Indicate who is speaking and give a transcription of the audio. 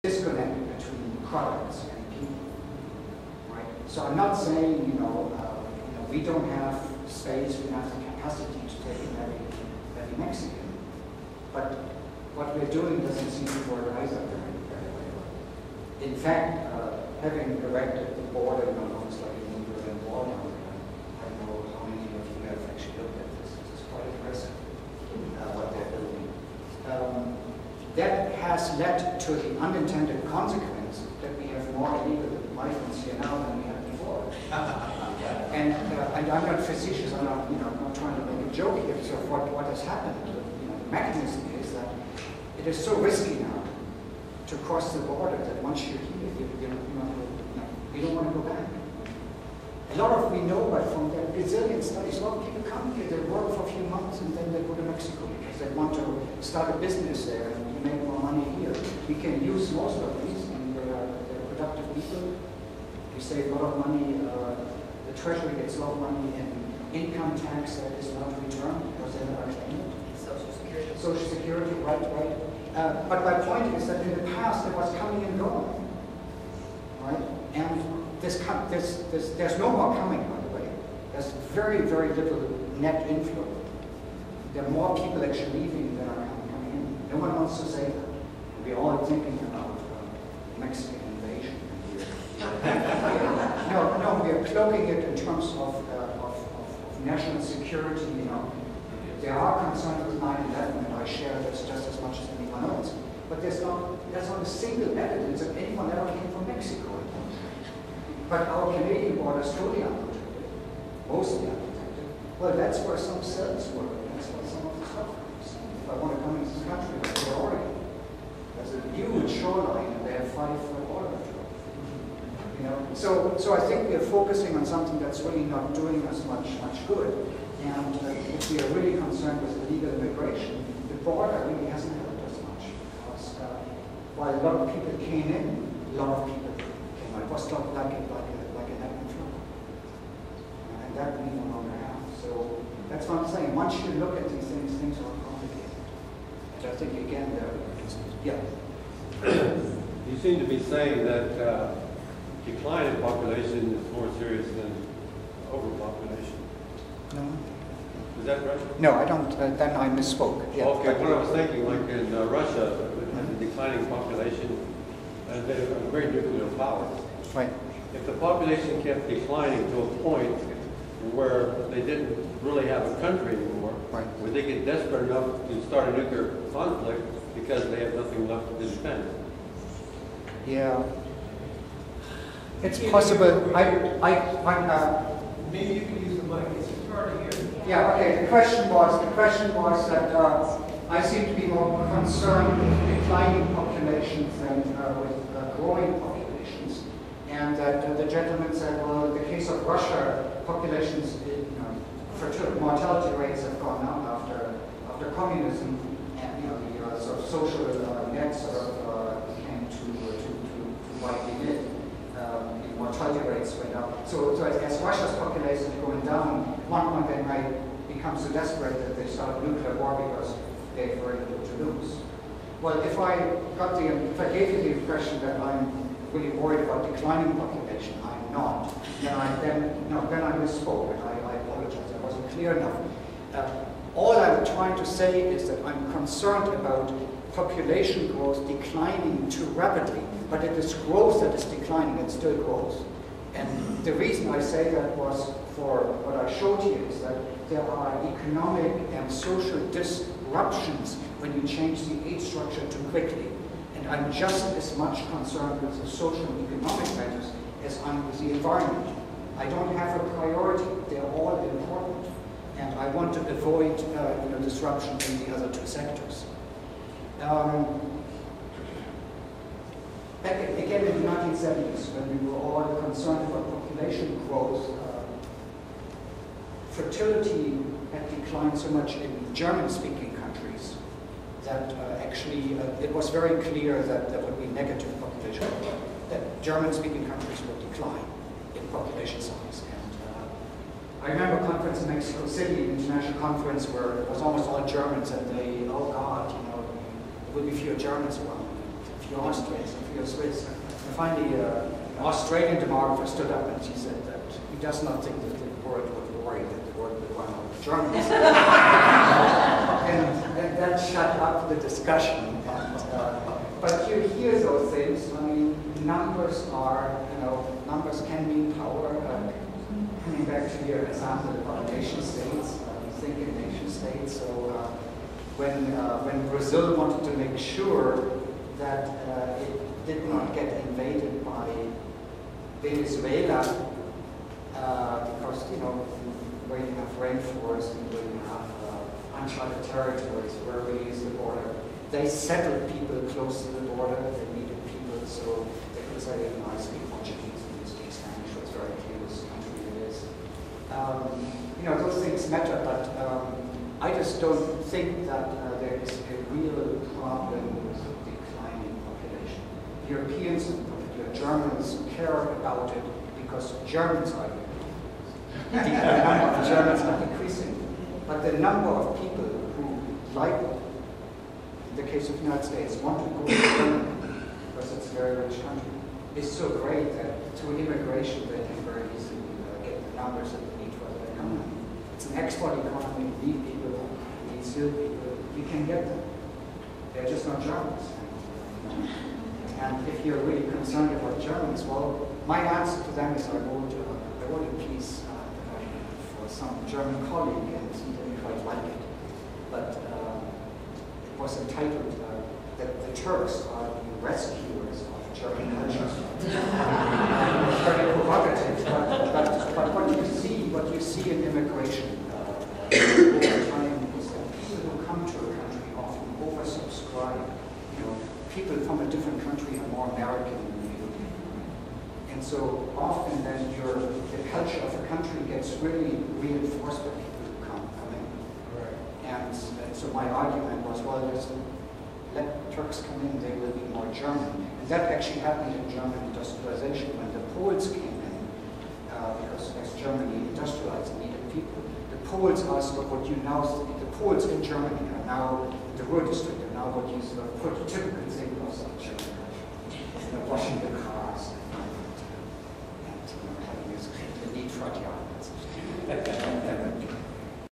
Speaker 1: disconnect between products and people, right? So I'm not saying, we don't have space, we don't have the capacity to take in every Mexican, but what we're doing doesn't seem to work either very well. In fact, having erected the border, almost like a new Berlin Wall, I don't know how many of you have actually looked at this. It's quite impressive what they're building. That has led to the unintended consequence that we have more illegal migrants here now than we had before. And I'm not facetious, I'm not trying to make a joke here. So what has happened, the mechanism is that it is so risky now to cross the border that once you're here, you don't want to go back. A lot of, we know but from the Brazilian studies, a lot of people come here, they work for a few months and then they go to Mexico because they want to start a business there and you make more money here. We can use most of these and they're productive people. We save a lot of money. The treasury gets a lot of money in income tax that is not returned because they never claim it.
Speaker 2: Social Security.
Speaker 1: Social Security, right. But my point is that in the past there was coming and going, right? And there's no more coming, by the way. There's very, very little net inflow. There are more people actually leaving than are coming in. No one wants to say that. We're all thinking about Mexican invasion here. No, we are cloaking it in terms of national security. There are concerns with 9/11, and I share this just as much as anyone else. But there's not a single evidence that anyone ever came from Mexico. But our Canadian border is totally unprotected, mostly unprotected. Well, that's where some cells work. That's where some of the stuff comes. If I want to come into this country, that's where Oregon. There's a huge shoreline, and they have 5-foot border patrol. So I think we are focusing on something that's really not doing us much good. And if we are really concerned with illegal immigration, the border really hasn't helped us much. Because while a lot of people came in, a lot of people came out. It was not like an ebb and flow. And that we no longer have. So that's what I'm saying. Once you look at these things are complicated. And I think, again, yeah.
Speaker 3: You seem to be saying that decline in population is more serious than overpopulation.
Speaker 1: No.
Speaker 3: Is that right?
Speaker 1: No, I don't. Then I misspoke. Yeah,
Speaker 3: okay, what I was thinking, like in Russia, it has a declining population, and they're a great nuclear power.
Speaker 1: Right.
Speaker 3: If the population kept declining to a point where they didn't really have a country anymore,
Speaker 1: right,
Speaker 3: would they get desperate enough to start a nuclear conflict because they have nothing left to defend?
Speaker 1: Yeah. It's possible.
Speaker 2: Maybe you can use the mic. It's hard to hear.
Speaker 1: Yeah. Okay. The question was that I seem to be more concerned with declining populations than with growing populations, and that the gentleman said, well, in the case of Russia, populations, mortality rates have gone up after communism, and the sort of social net sort of came to widely live. Mortality rates went up. So as Russia's population is going down, at one point they might become so desperate that they start a nuclear war because they have very little to lose. Well, if I gave you the impression that I'm really worried about declining population, I'm not. Then I misspoke, and I apologize. I wasn't clear enough. All I'm trying to say is that I'm concerned about population growth declining too rapidly, but it is growth that is declining, it still grows. And the reason I say that was for what I showed here is that there are economic and social disruptions when you change the age structure too quickly. And I'm just as much concerned with the social and economic matters as I'm with the environment. I don't have a priority, they're all important. And I want to avoid disruption in the other two sectors. Back again in the 1970s, when we were all concerned about population growth, fertility had declined so much in German-speaking countries that actually it was very clear that there would be negative population growth, that German-speaking countries would decline in population size. And I remember a conference in Mexico City, an international conference, where it was almost all Germans, and they, oh God, there would be fewer Germans around. if you're Austrian, so if you're Swiss. And finally, an Australian demographer stood up and she said that he does not think that the word would worry, that the word would run out of Germans. And that shut up the discussion. But you hear those things. I mean, numbers are, numbers can mean power. Coming back to your example about nation states, think in nation states. So when Brazil wanted to make sure that it did not get invaded by Venezuela, because where you have rainforests and where you have uncharted territories where we use the border, they settled people close to the border. They needed people, so they could say, I speak Portuguese and you speak Spanish. It's very clear which country it is. Those things matter, but I just don't think that there is a real problem with declining population. Europeans, in particular Germans, care about it because Germans are here. The number of Germans are decreasing, but the number of people who, like in the case of the United States, want to go to Germany because it's a very rich country, is so great that through immigration they can very easily get the numbers that they need for their economy. It's an export economy. We need people, we need skilled people. We can get them. They're just not Germans. And if you're really concerned about Germans, well, my answer to them is I wrote a piece for some German colleague, and he didn't quite like it. But it was entitled that the Turks are the rescuers of German culture. Very provocative, but what you see in immigration over time is that people who come to a country often oversubscribe. People from a different country are more American than European. And so often then the culture of a country gets really reinforced by people who come in. Right. And so my argument was, well, just let Turks come in, they will be more German. And that actually happened in German industrialization when the Poles came in, because as Germany industrialized and needed people. The Poles are sort of what you now see, the Poles in Germany are now, the Ruhr district are now what you sort of prototypical